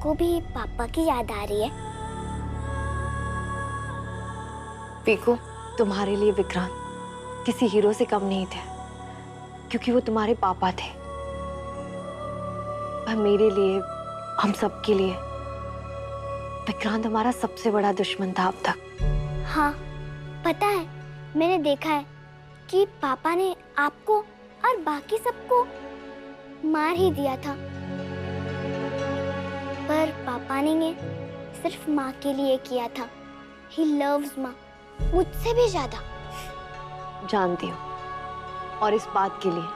आपको भी पापा की याद आ रही है? पीकू, तुम्हारे लिए विक्रांत किसी हीरो से कम नहीं थे, क्योंकि वो तुम्हारे पापा थे। पर मेरे लिए, हम सबके लिए विक्रांत हमारा सबसे बड़ा दुश्मन था अब तक। हाँ, पता है, मैंने देखा है कि पापा ने आपको और बाकी सबको मार ही दिया था, पर पापा ने सिर्फ माँ के लिए किया था। He loves माँ, मुझसे भी ज्यादा। जानती हूँ, और इस बात के लिए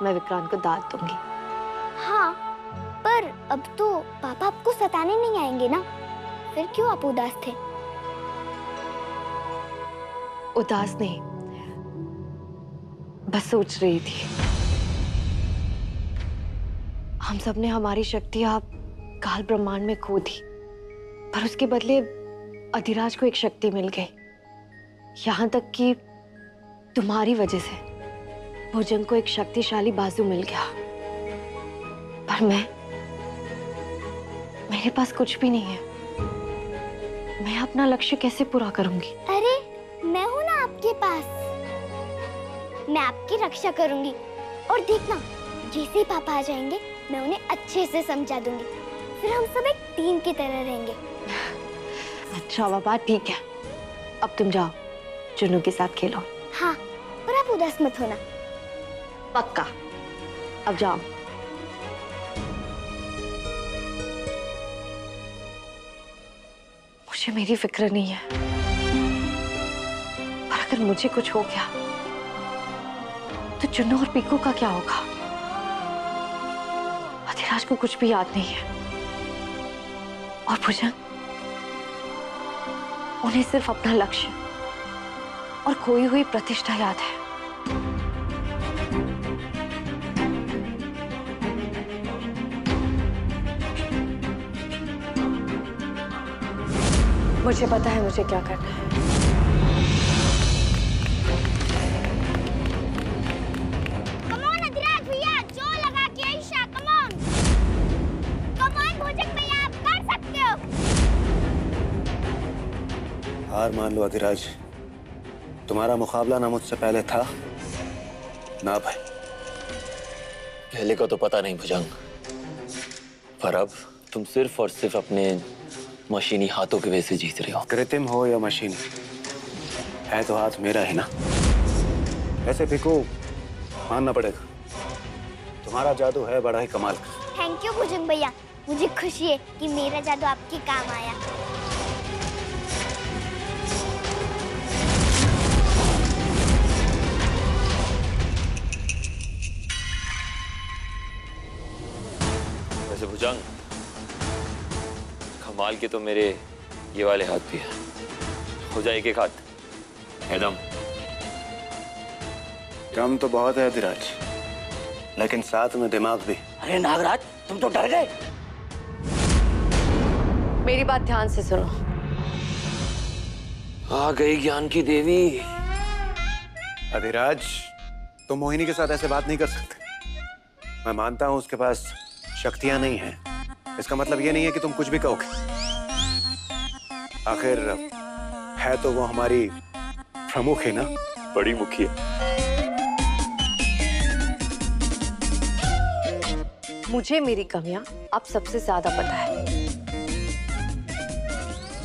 मैं विक्रांत को दाद दूंगी। हाँ, पर अब तो पापा आपको सताने नहीं आएंगे ना, फिर क्यों आप उदास थे? उदास नहीं, बस सोच रही थी। हम सब ने हमारी शक्तियां काल ब्रह्मांड में खो दी, पर उसके बदले अधिराज को एक शक्ति मिल गई। यहां तक कि तुम्हारी वजह से भुजंग को एक शक्तिशाली बाजू मिल गया। पर मेरे पास कुछ भी नहीं है। मैं अपना लक्ष्य कैसे पूरा करूंगी? अरे, मैं हूं ना आपके पास। मैं आपकी रक्षा करूंगी, और देखना, जैसे ही पापा आ जाएंगे मैं उन्हें अच्छे से समझा दूंगी। फिर हम सब एक टीम की तरह रहेंगे। अच्छा बाबा, ठीक है। अब तुम जाओ, चुन्नू के साथ खेलो। हाँ, पर आप उदास मत होना। पक्का। अब जाओ। मुझे मेरी फिक्र नहीं है, पर अगर मुझे कुछ हो गया तो चुन्नू और पीकू का क्या होगा? अधिराज को कुछ भी याद नहीं है, और भुजंग, उन्हें सिर्फ अपना लक्ष्य और खोई हुई प्रतिष्ठा याद है। मुझे पता है मुझे क्या करना है। Come on, अधिराज भैया, जोर लगा के ईशा, come on भुजंग भैया, आप कर सकते हो। हार मान लो अधिराज, तुम्हारा मुकाबला ना मुझसे पहले था ना भाई। पहले का तो पता नहीं भुजंग, पर अब तुम सिर्फ और सिर्फ अपने मशीनी हाथों की वजह से जीत रहे हो। कृत्रिम हो या मशीन, है तो हाथ मेरा है ना। वैसे पीकू, मानना पड़ेगा, तुम्हारा जादू है बड़ा ही कमाल का। थैंक यू भुजंग भैया, मुझे खुशी है कि मेरा जादू आपके काम आया। वैसे भुजंग, कमाल के तो मेरे ये वाले हाथ भी है। हो जाए एक हाथ एकदम। कम तो बहुत है अधिराज, लेकिन साथ में दिमाग भी। अरे नागराज, तुम तो डर गए। मेरी बात ध्यान से सुनो। आ गई ज्ञान की देवी। अधिराज, तुम मोहिनी के साथ ऐसे बात नहीं कर सकते। मैं मानता हूं उसके पास शक्तियां नहीं हैं, इसका मतलब ये नहीं है कि तुम कुछ भी कहोगे। आखिर है तो वो हमारी प्रमुख है ना। बड़ी मुखी है। मुझे मेरी कमियां अब सबसे ज्यादा पता है।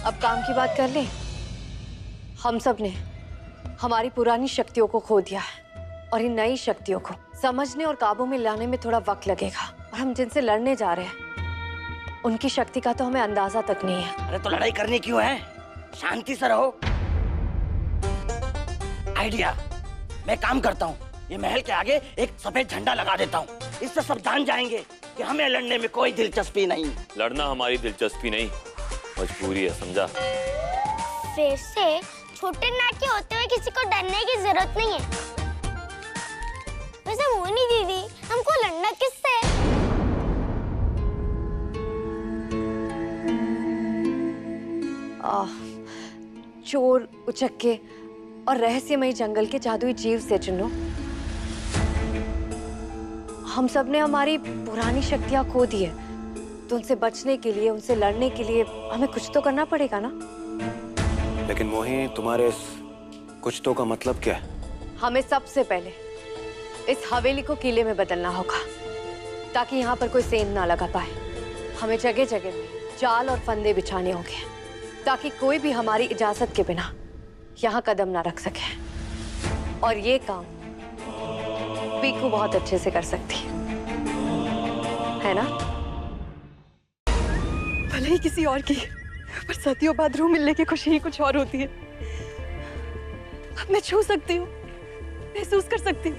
अब काम की बात कर लें। हम सब ने हमारी पुरानी शक्तियों को खो दिया है, और इन नई शक्तियों को समझने और काबू में लाने में थोड़ा वक्त लगेगा। और हम जिनसे लड़ने जा रहे हैं उनकी शक्ति का तो हमें अंदाजा तक नहीं है। अरे तो लड़ाई करनी क्यों है? शांति से रहो। आइडिया, मैं काम करता हूँ, ये महल के आगे एक सफेद झंडा लगा देता हूँ। इससे सब जान जाएंगे कि हमें लड़ने में कोई दिलचस्पी नहीं। लड़ना हमारी दिलचस्पी नहीं, मजबूरी है, समझा? फिर से छोटे नाक के होते हुए किसी को डरने की जरूरत नहीं है। वैसे मोहिनी दीदी, हमको लड़ना किससे है? चोर, उचक्के और रहस्यमयी जंगल के जादुई जीव से चुनो। हम सब ने हमारी पुरानी शक्तियां खो दी है, तो उनसे बचने के लिए, उनसे लड़ने के लिए हमें कुछ तो करना पड़ेगा ना। लेकिन मोहिनी, तुम्हारे इस कुछ तो का मतलब क्या है? हमें सबसे पहले इस हवेली को किले में बदलना होगा ताकि यहाँ पर कोई सेंध ना लगा पाए। हमें जगह जगह में जाल और फंदे बिछाने होंगे ताकि कोई भी हमारी इजाजत के बिना यहाँ कदम ना रख सके। और ये काम पीकू बहुत अच्छे से कर सकती है ना? भले ही किसी और की, पर सदियों बाद रूह मिलने की खुशी ही कुछ और होती है। अब मैं छू सकती हूँ, महसूस कर सकती हूँ।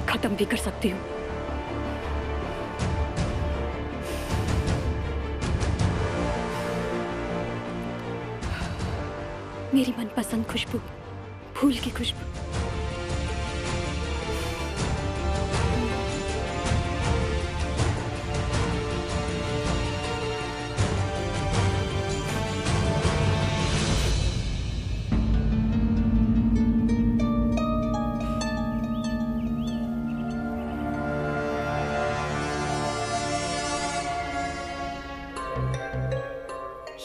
खत्म भी कर सकती हूँ। मेरी मनपसंद खुशबू, फूल की खुशबू।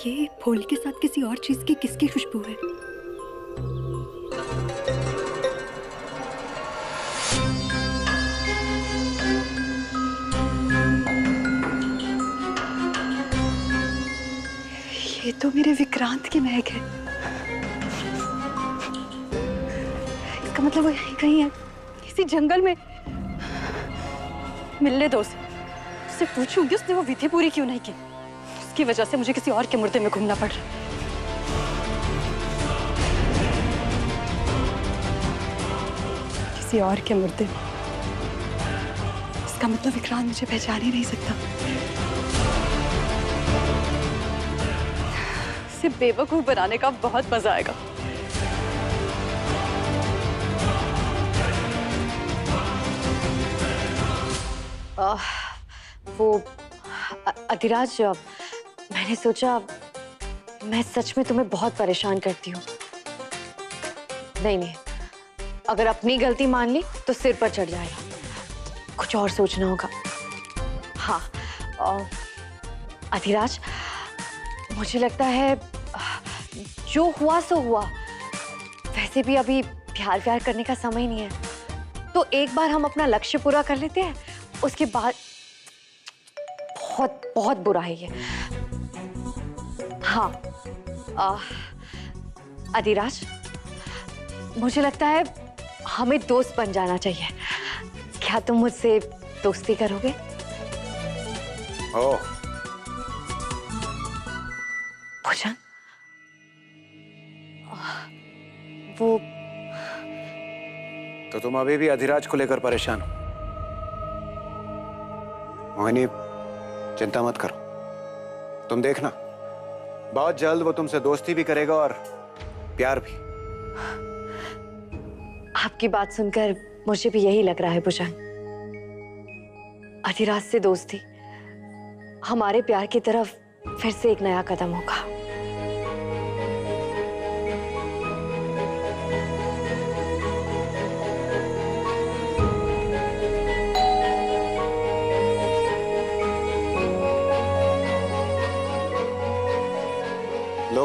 ये फूल के साथ किसी और चीज की किसकी खुशबू है? ये तो मेरे विक्रांत की महक है। इसका मतलब वो यहीं कहीं है, इसी जंगल में। मिलने दो उसे, उससे पूछूंगी उसने वो विधि पूरी क्यों नहीं की। उसकी वजह से मुझे किसी और के मुर्दे में घूमना पड़ रहा है। किसी और के मुर्दे में। इसका मतलब विक्रांत मुझे पहचान ही नहीं सकता। इसे बेवकूफ बनाने का बहुत मजा आएगा। वो अधिराज, मैंने सोचा मैं सच में तुम्हें बहुत परेशान करती हूँ। नहीं नहीं, अगर अपनी गलती मान ली तो सिर पर चढ़ जाएगा। कुछ और सोचना होगा। हाँ अधिराज, मुझे लगता है जो हुआ सो हुआ। वैसे भी अभी प्यार व्यार करने का समय नहीं है, तो एक बार हम अपना लक्ष्य पूरा कर लेते हैं, उसके बाद बहुत बहुत बुरा है ये। हाँ अधिराज, मुझे लगता है हमें दोस्त बन जाना चाहिए। क्या तुम मुझसे दोस्ती करोगे? ओह, भुजंग, वो तो तुम अभी भी अधिराज को लेकर परेशान हो? मोहिनी, चिंता मत करो। तुम देखना, बहुत जल्द वो तुमसे दोस्ती भी करेगा और प्यार भी। आपकी बात सुनकर मुझे भी यही लग रहा है भुजंग। अधिराज से दोस्ती हमारे प्यार की तरफ फिर से एक नया कदम होगा। लो,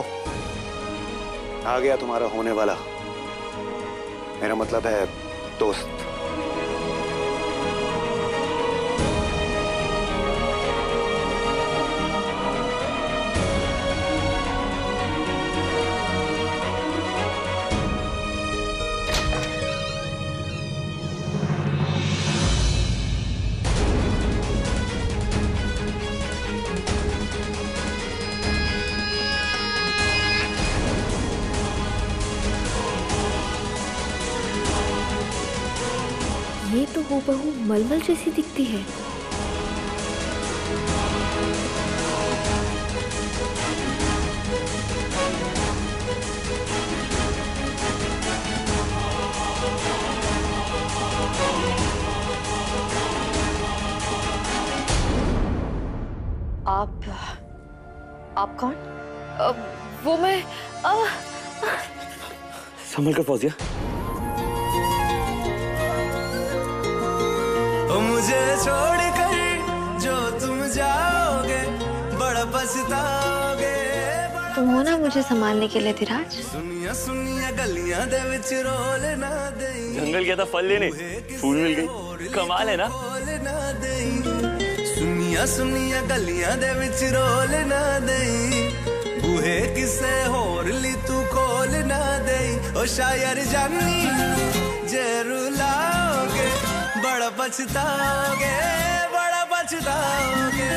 आ गया तुम्हारा होने वाला, मेरा मतलब है दोस्त। ये तो हूबहू मलमल जैसी दिखती है। आप आप कौन? वो मैं संभल कर फौजिया। मुझे छोड़कर जो तुम जाओगे बड़ा पछताओगे। तुम हो ना मुझे संभालने के लिए अधिराज। सुनिया सुनिया गलियां दे विच रोल ना देई। जंगल गया था फल लेने, फूल मिल गई, कमाल है ना। सुनिया सुनिया गलियां दे विच रोल ना देई। बूहे किसे होर ली तू खोल ना देई। ओ शायर जानी जे रुलाओगे बड़ा पछताओगे, बड़ा पछताओगे।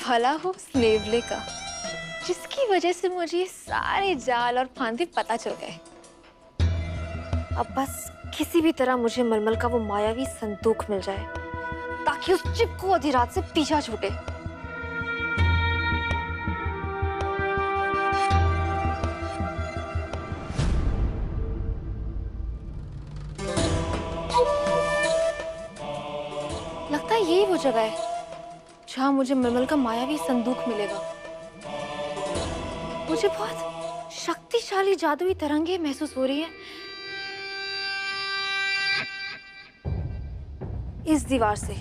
भला हो स्नेवले का, जिसकी वजह से मुझे ये सारे जाल और फांदे पता चल गए। अब बस किसी भी तरह मुझे मलमल का वो मायावी संदूक मिल जाए, ताकि उस चिपकू अधिराज से पीछा छूटे। लगता है यही वो जगह है जहां मुझे मलमल का मायावी संदूक मिलेगा। मुझे बहुत शक्तिशाली जादुई तरंगे महसूस हो रही है इस दीवार से।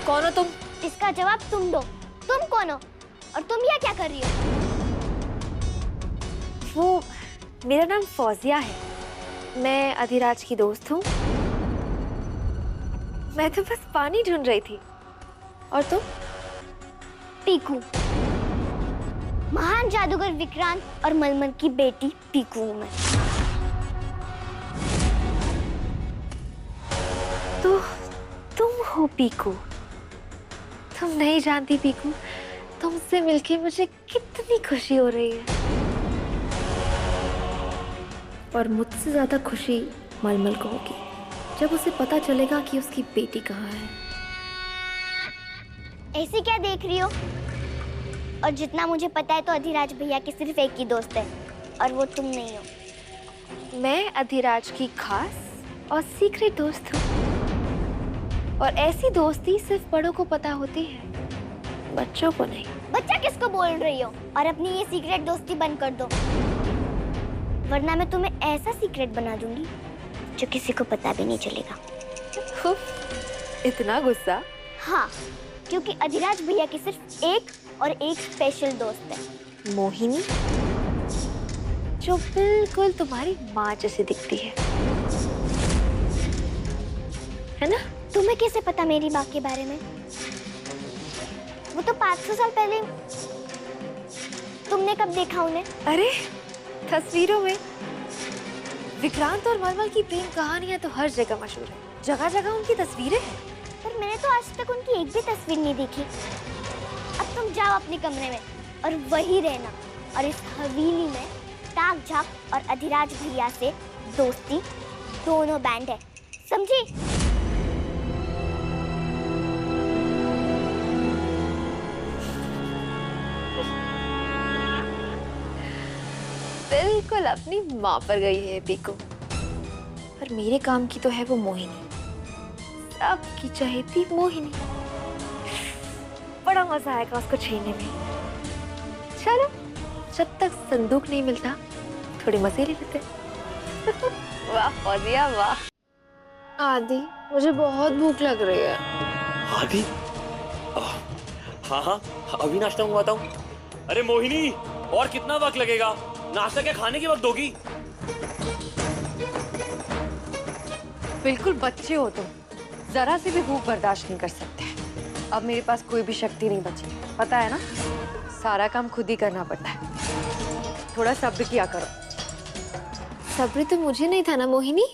कौन हो तुम? इसका जवाब तुम दो। तुम कौन हो और तुम यहाँ क्या कर रही हो? वो मेरा नाम फौजिया है, मैं अधिराज की दोस्त हूँ। मैं तो बस पानी ढूंढ रही थी। और तुम? पीकू, महान जादूगर विक्रांत और मलमल की बेटी पीकू हूँ मैं। तो तुम हो पीकू? तुम नहीं जानती पीकू, तुमसे मिलके मुझे कितनी खुशी हो रही है। और मुझसे ज्यादा खुशी मलमल को होगी जब उसे पता चलेगा कि उसकी बेटी कहाँ है। ऐसे क्या देख रही हो? और जितना मुझे पता है तो अधिराज भैया की सिर्फ एक ही दोस्त है और वो तुम नहीं हो। मैं अधिराज की खास और सीक्रेट दोस्त हूँ। और ऐसी दोस्ती सिर्फ बड़ों को पता होती है, बच्चों को नहीं। बच्चा किसको बोल रही हो? और अपनी ये सीक्रेट दोस्ती बंद कर दो, वरना मैं तुम्हें ऐसा सीक्रेट बना दूंगी जो किसी को पता भी नहीं चलेगा। इतना गुस्सा? हाँ, क्योंकि अधिराज भैया की सिर्फ एक और एक स्पेशल दोस्त है, मोहिनी, जो बिल्कुल तुम्हारी माँ जैसी दिखती है ना? तुम्हें कैसे पता मेरी माँ के बारे में? वो तो 500 साल पहले। तुमने कब देखा उन्हें? अरे तस्वीरों में। विक्रांत और मलमल की प्रेम कहानियां तो हर जगह मशहूर है, जगह जगह उनकी तस्वीरें हैं। पर मैंने तो आज तक उनकी एक भी तस्वीर नहीं देखी। अब तुम जाओ अपने कमरे में और वही रहना, और इस हवेली में ताक झाक और अधिराज भैया से दोस्ती दोनों बैंड है, समझी? बिल्कुल अपनी माँ पर गई है पीकू। पर मेरे काम की तो है वो मोहिनी, सबकी चहेती मोहिनी। बड़ा मजा आएगा उसको छीनने में। चलो, जब तक संदूक नहीं मिलता थोड़ी मजे ले लेते। वाह फौजिया वाह। आदि, मुझे बहुत भूख लग रही है। आदि? हाँ हाँ, अभी नाश्ता मंगवाता हूँ। अरे मोहिनी, और कितना वक्त लगेगा? नाश्ता क्या खाने के वक्त दोगी? बिल्कुल बच्चे हो तुम, जरा से भी भूख बर्दाश्त नहीं कर सकते। अब मेरे पास कोई भी शक्ति नहीं बची। पता है ना, सारा काम खुद ही करना पड़ता है। थोड़ा सब्र किया करो। सब्र तो मुझे नहीं था ना मोहिनी,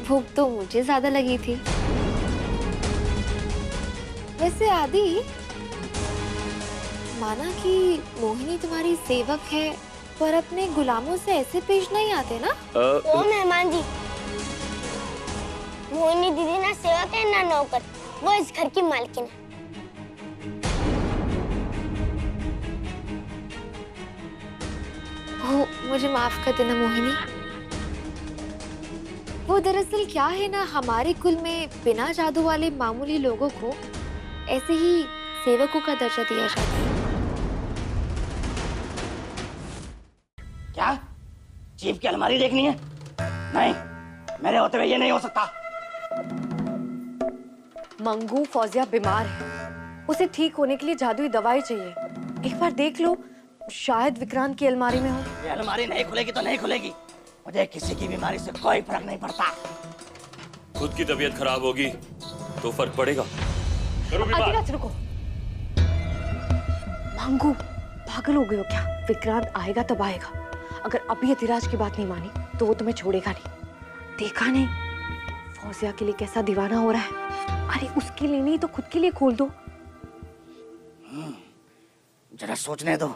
भूख तो मुझे ज्यादा लगी थी। वैसे आदि, माना कि मोहिनी तुम्हारी सेवक है, पर अपने गुलामों से ऐसे पेश नहीं आते ना? ओ मेहमान जी, मोहिनी दीदी ना सेवक है ना नौकर, वो इस घर की मालकिन है। ओ, मुझे माफ कर देना मोहिनी। वो दरअसल क्या है ना, हमारे कुल में बिना जादू वाले मामूली लोगों को ऐसे ही सेवकों का दर्जा दिया जाता है। क्या चीफ की अलमारी देखनी है? नहीं, मेरे होते हुए ये नहीं हो सकता। मंगू, फौजिया बीमार है, उसे ठीक होने के लिए जादुई दवाई चाहिए। एक बार देख लो, शायद विक्रांत की अलमारी में हो। ये अलमारी नहीं खुलेगी तो नहीं खुलेगी, मुझे किसी की बीमारी से कोई फर्क नहीं पड़ता। खुद की तबीयत खराब होगी तो फर्क पड़ेगा। अधिराज रुको। मंगू, पागल हो गए हो क्या? विक्रांत आएगा तब आएगा। अगर अभी अधिराज की बात नहीं मानी तो वो तुम्हें छोड़ेगा नहीं। देखा नहीं फौजिया के लिए कैसा दीवाना हो रहा है? अरे उसके लिए नहीं तो खुद के लिए खोल दो। जरा सोचने दो,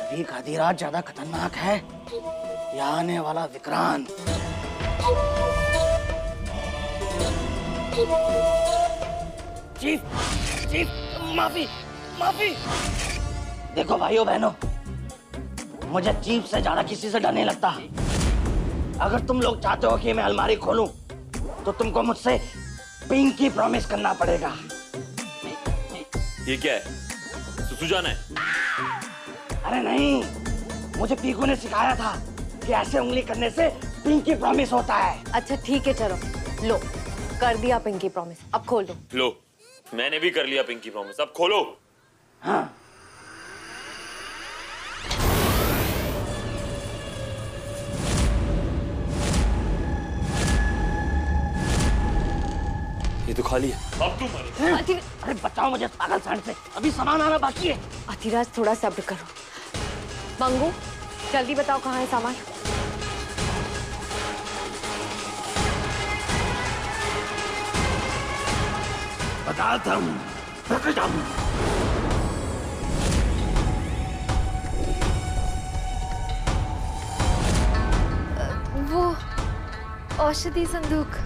अभी का अधिराज ज्यादा खतरनाक है या आने वाला विक्रांत? चीफ, चीफ, माफी, माफी। देखो भाइयों बहनों, मुझे चीफ से ज्यादा किसी से डर नहीं लगता। अगर तुम लोग चाहते हो कि मैं अलमारी खोलूं, तो तुमको मुझसे पिंकी प्रॉमिस करना पड़ेगा। ये क्या है? सुजान है? अरे नहीं, मुझे पीकू ने सिखाया था कि ऐसे उंगली करने से पिंकी प्रॉमिस होता है। अच्छा ठीक है, चलो लो, कर दिया पिंकी प्रॉमिस, अब खोल दो। लो, मैंने भी कर लिया पिंकी प्रॉमिस, अब खोलो। हाँ। ये तो खाली है। अब तुम अरे बचाओ मुझे पागल सांड से, अभी सामान आना बाकी है। अधिराज थोड़ा सब्र करो। मंगू, जल्दी बताओ कहाँ है सामान? बताता हूँ, रुक जाओ। वो औषधि संदूक।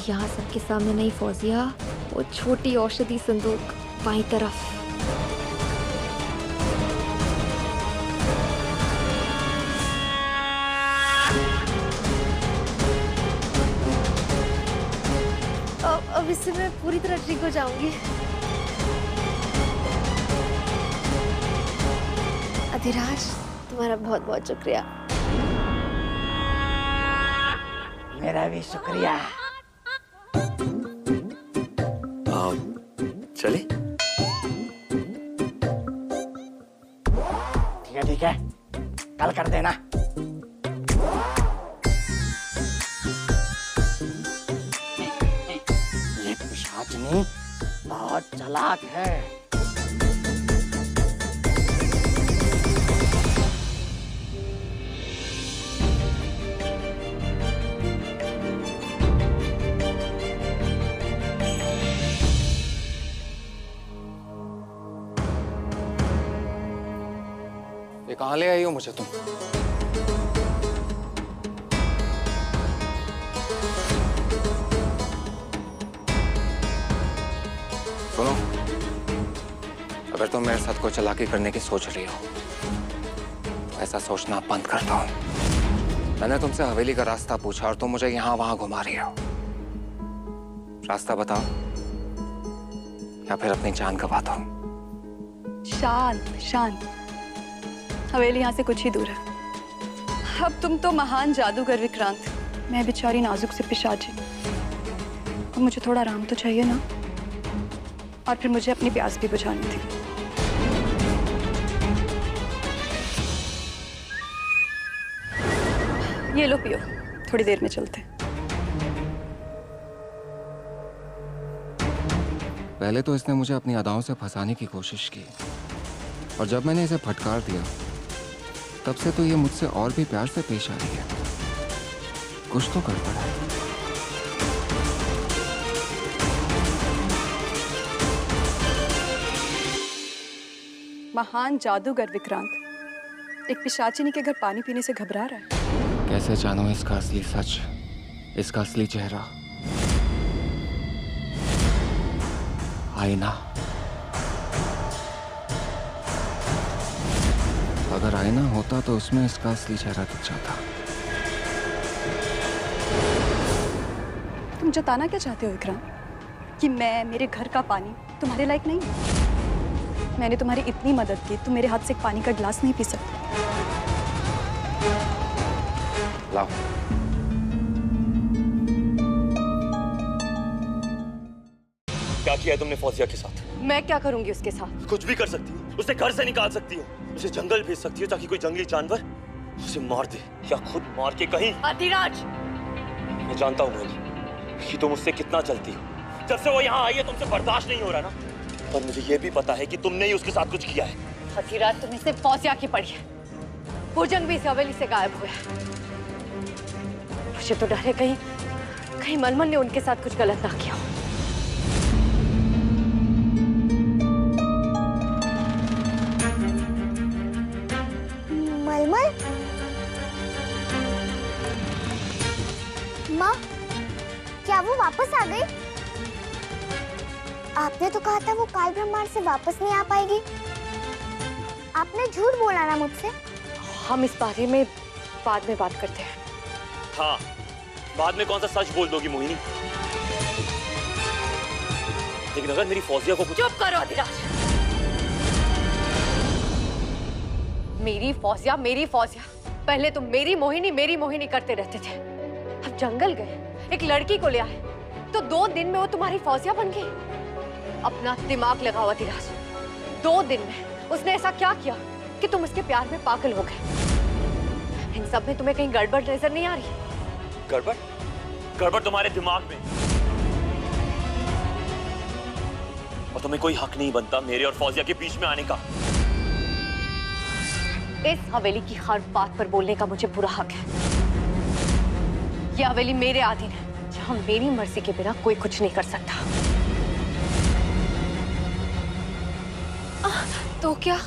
यहाँ सबके सामने नहीं फौजिया, वो छोटी औषधि संदूक बाईं तरफ। अब इससे मैं पूरी तरह ठीक हो जाऊंगी। अधिराज, तुम्हारा बहुत बहुत शुक्रिया। मेरा भी शुक्रिया। चले? ठीक है, कल कर देना। ये पिशाचनी बहुत चालाक है। ये कहाँ ले आई हो मुझे तुम? सुनो, अगर तुम मेरे साथ कोई चालाकी करने की सोच रही हो तो ऐसा सोचना बंद कर दो। मैंने तुमसे हवेली का रास्ता पूछा और तुम मुझे यहाँ वहां घुमा रही हो। रास्ता बताओ या फिर अपनी जान गवा दो। शांत शांत, हवेली यहाँ से कुछ ही दूर है। अब तुम तो महान जादूगर विक्रांत, मैं बेचारी नाजुक से पिशाची। और मुझे थोड़ा आराम तो चाहिए ना, और फिर मुझे अपनी प्यास भी बुझानी थी। ये लो पियो, थोड़ी देर में चलते हैं। पहले तो इसने मुझे अपनी अदाओं से फंसाने की कोशिश की, और जब मैंने इसे फटकार दिया तब से तो ये मुझसे और भी प्यार से पेश आ रही है। कुछ तो गड़बड़ है। महान जादूगर विक्रांत एक पिशाचिनी के घर पानी पीने से घबरा रहा है। कैसे जानूं इसका असली सच, इसका असली चेहरा? आईना। अगर आईना होता तो उसमें इसका असली चेहरा दिख जाता। तुम जताना क्या चाहते हो विक्रांत? कि मैं, मेरे घर का पानी तुम्हारे लायक नहीं है? मैंने तुम्हारी इतनी मदद की, तुम मेरे हाथ से एक पानी का गिलास नहीं पी सकते। लाओ। क्या किया तुमने फौजिया के साथ? मैं क्या करूंगी उसके साथ? कुछ भी कर सकती हो। उसे घर से निकाल सकती हो, उसे जंगल भेज सकती हो ताकि कोई जंगली जानवर उसे मार दे, या खुद मार के कहीं। अधिराज, मैं जानता हूँ मोहिनी कि तुम उससे कितना चलती हो। जब से वो यहाँ आई है तुमसे बर्दाश्त नहीं हो रहा ना, पर मुझे ये भी पता है कि तुमने ही उसके साथ कुछ किया है। अधिराज, तुमने सिर्फ फौजिया की पड़ी है। भुजंग भी इस हवेली से गायब हुआ है। मुझे तो डर है कहीं मलमल ने उनके साथ कुछ गलत ना किया हो। मलमल? माँ, क्या वो वापस आ गई? आपने तो कहा था वो काल ब्रह्मांड से वापस नहीं आ पाएगी। आपने झूठ बोला ना मुझसे। हम इस बारे में बाद में बात करते हैं। हाँ, बाद में कौन सा सच बोल दोगी मोहिनी? लेकिन अगर मेरी फौजिया को कुछ... चुप करो अधिराज। मेरी फौजिया। पहले तुम मेरी मोहिनी करते रहते थे। अब जंगल गए, एक लड़की को ले आए, तो 2 दिन में वो तुम्हारी फौजिया बन गई। अपना दिमाग लगाओ अधिराज। 2 दिन में उसने ऐसा क्या किया कि तुम उसके प्यार में पागल हो गए? इन सब में तुम्हें कहीं गड़बड़ नजर नहीं आ रही? गड़बड़ तुम्हारे दिमाग में। और तुम्हें कोई हक नहीं बनता मेरे और फौजिया के बीच में आने का। इस हवेली की हर बात पर बोलने का मुझे पूरा हक है। यह हवेली मेरे अधीन है, जहां मेरी मर्जी के बिना कोई कुछ नहीं कर सकता। तो क्या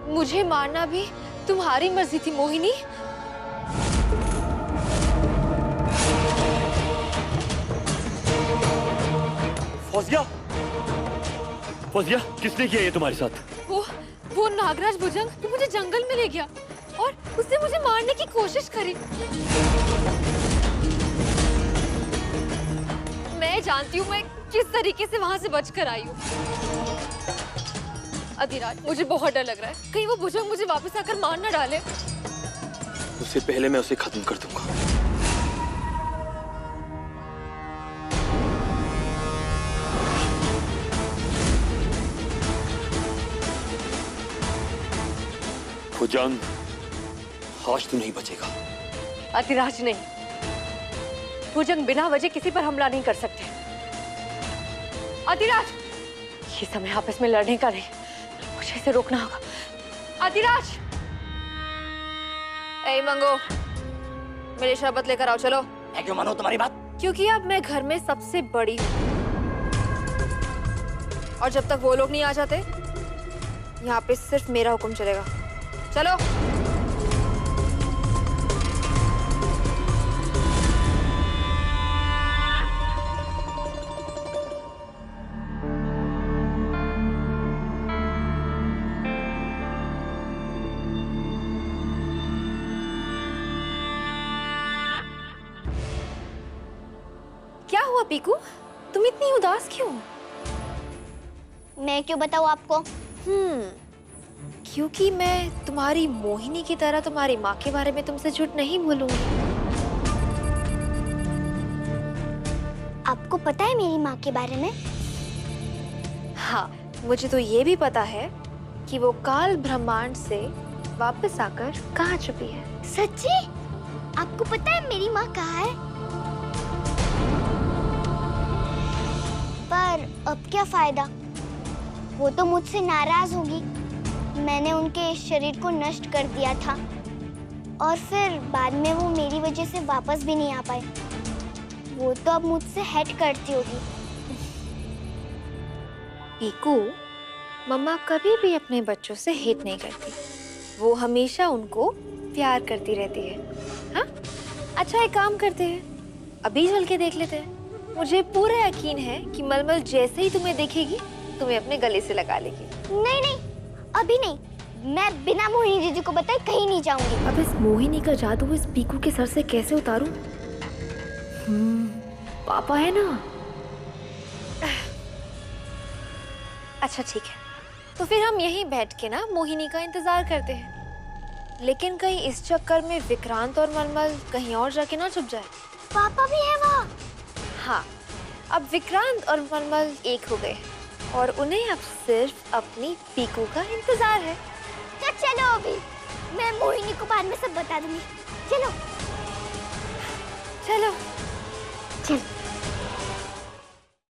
मुझे मारना भी तुम्हारी मर्जी थी मोहिनी? फौजिया, किसने किया ये तुम्हारे साथ? वो नागराज भुजंग जो मुझे जंगल में ले गया और उसने मुझे मारने की कोशिश करी। मैं जानती हूँ मैं किस तरीके से वहां से बचकर आई हूँ। अधिराज, मुझे बहुत डर लग रहा है, कहीं वो भुजंग मुझे वापस आकर मार न डाले। उससे पहले मैं उसे खत्म कर दूंगा। भुजंग, आज तू नहीं बचेगा। अधिराज नहीं, भुजंग बिना वजह किसी पर हमला नहीं कर सकते। अधिराज, ये समय आपस में लड़ने का नहीं, मुझे इसे रोकना होगा। अधिराज! ए मंगो, मेरे शरबत लेकर आओ, चलो। मैं क्यों मानूं तुम्हारी बात? क्योंकि अब मैं घर में सबसे बड़ी हूँ, और जब तक वो लोग नहीं आ जाते यहाँ पे सिर्फ मेरा हुक्म चलेगा। चलो। क्या हुआ पीकू, तुम इतनी उदास क्यों? मैं क्यों बताऊँ आपको? क्योंकि मैं तुम्हारी मोहिनी की तरह तुम्हारी माँ के बारे में तुमसे झूठ नहीं बोलूंगी। आपको पता है मेरी माँ के बारे में? हाँ, मुझे तो ये भी पता है कि वो काल ब्रह्मांड से वापस आकर कहाँ छुपी है। सच्ची? आपको पता है मेरी माँ कहाँ है? पर अब क्या फायदा? वो तो मुझसे नाराज होगी। मैंने उनके शरीर को नष्ट कर दिया था और फिर बाद में वो मेरी वजह से वापस भी नहीं आ पाए। वो तो अब मुझसे हट करती होगी। पीकू, मम्मा कभी भी अपने बच्चों से हेट नहीं करती। वो हमेशा उनको प्यार करती रहती है। हाँ, अच्छा एक काम करते हैं, अभी चल के देख लेते हैं। मुझे पूरा यकीन है कि मलमल जैसे ही तुम्हें देखेगी तुम्हें अपने गले से लगा लेगी। नहीं नहीं, अभी नहीं। मैं बिना मोहिनी दीदी को बताए कहीं नहीं जाऊंगी। अब इस मोहिनी का जादू इस पीकू के सर से कैसे उतारूं? पापा है ना। अच्छा ठीक है, तो फिर हम यहीं बैठ के ना मोहिनी का इंतजार करते हैं। लेकिन कहीं इस चक्कर में विक्रांत और मलमल कहीं और जाके ना छुप जाए। पापा भी है वहाँ। हाँ, अब विक्रांत और मलमल एक हो गए और उन्हें अब सिर्फ अपनी पीकू का इंतजार है। तो चलो अभी, मैं मोहिनी को बाद में सब बता दूंगी। चलो चलो चलो।